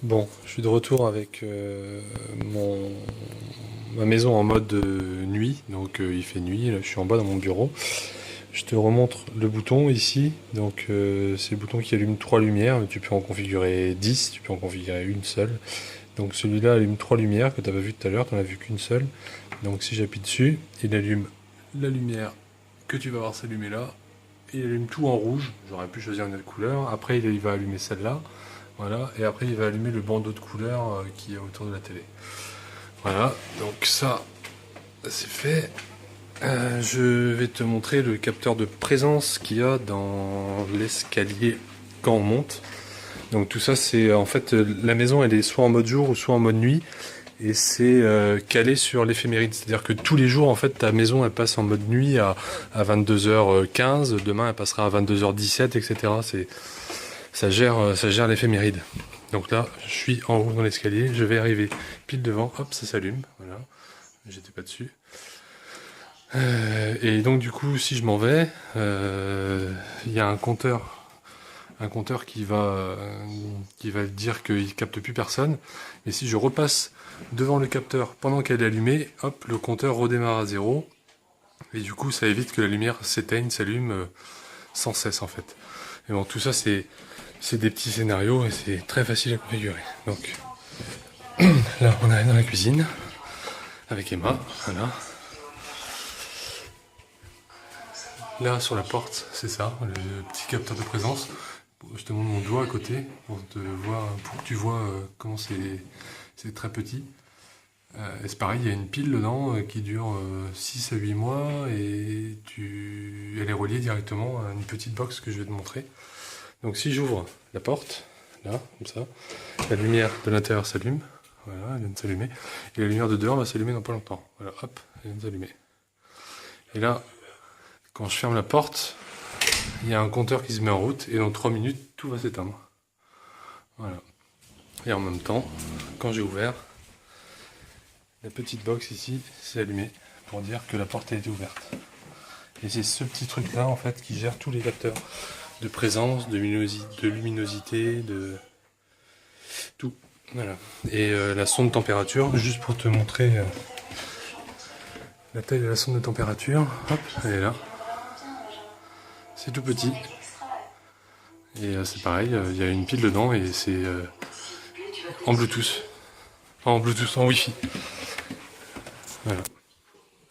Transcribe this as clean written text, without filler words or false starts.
Bon, je suis de retour avec ma maison en mode nuit, donc il fait nuit, là je suis en bas dans mon bureau. Je te remontre le bouton ici, donc c'est le bouton qui allume 3 lumières, mais tu peux en configurer 10, tu peux en configurer une seule. Donc celui-là allume 3 lumières que tu n'as pas vu tout à l'heure, tu n'en as vu qu'une seule. Donc si j'appuie dessus, il allume la lumière que tu vas voir s'allumer là, il allume tout en rouge, j'aurais pu choisir une autre couleur, après il va allumer celle-là. Voilà, et après il va allumer le bandeau de couleurs qui est autour de la télé. Voilà, donc ça, c'est fait. Je vais te montrer le capteur de présence qu'il y a dans l'escalier quand on monte. Donc tout ça, c'est en fait, la maison elle est soit en mode jour ou soit en mode nuit. Et c'est calé sur l'éphéméride. C'est-à-dire que tous les jours, en fait, ta maison elle passe en mode nuit à 22h15. Demain, elle passera à 22h17, etc. Ça gère l'éphéméride. Donc là, je suis en haut dans l'escalier, je vais arriver pile devant, hop, ça s'allume, voilà, j'étais pas dessus. Et donc du coup, si je m'en vais, il y a un compteur qui va dire qu'il capte plus personne. Et si je repasse devant le capteur pendant qu'elle est allumée, hop, le compteur redémarre à zéro. Et du coup, ça évite que la lumière s'éteigne, s'allume sans cesse en fait. Et bon, tout ça, c'est des petits scénarios et c'est très facile à configurer. Donc là, on arrive dans la cuisine avec Emma. Voilà. Là, sur la porte, c'est ça, le petit capteur de présence. Je te montre mon doigt à côté pour que tu vois comment c'est très petit. Et c'est pareil, il y a une pile dedans qui dure 6 à 8 mois et elle est reliée directement à une petite box que je vais te montrer. Donc si j'ouvre la porte, là, comme ça, la lumière de l'intérieur s'allume, voilà, elle vient de s'allumer, et la lumière de dehors va s'allumer dans pas longtemps. Voilà, hop, elle vient de s'allumer. Et là, quand je ferme la porte, il y a un compteur qui se met en route, et dans 3 minutes, tout va s'éteindre. Voilà. Et en même temps, quand j'ai ouvert, la petite box ici s'est allumée, pour dire que la porte a été ouverte. Et c'est ce petit truc là en fait qui gère tous les capteurs de présence, de luminosité, de tout. Voilà. Et la sonde de température, juste pour te montrer la taille de la sonde de température, hop, elle est là. C'est tout petit. Et c'est pareil, il y a une pile dedans et c'est en Bluetooth. En Bluetooth, en Wi-Fi. Voilà.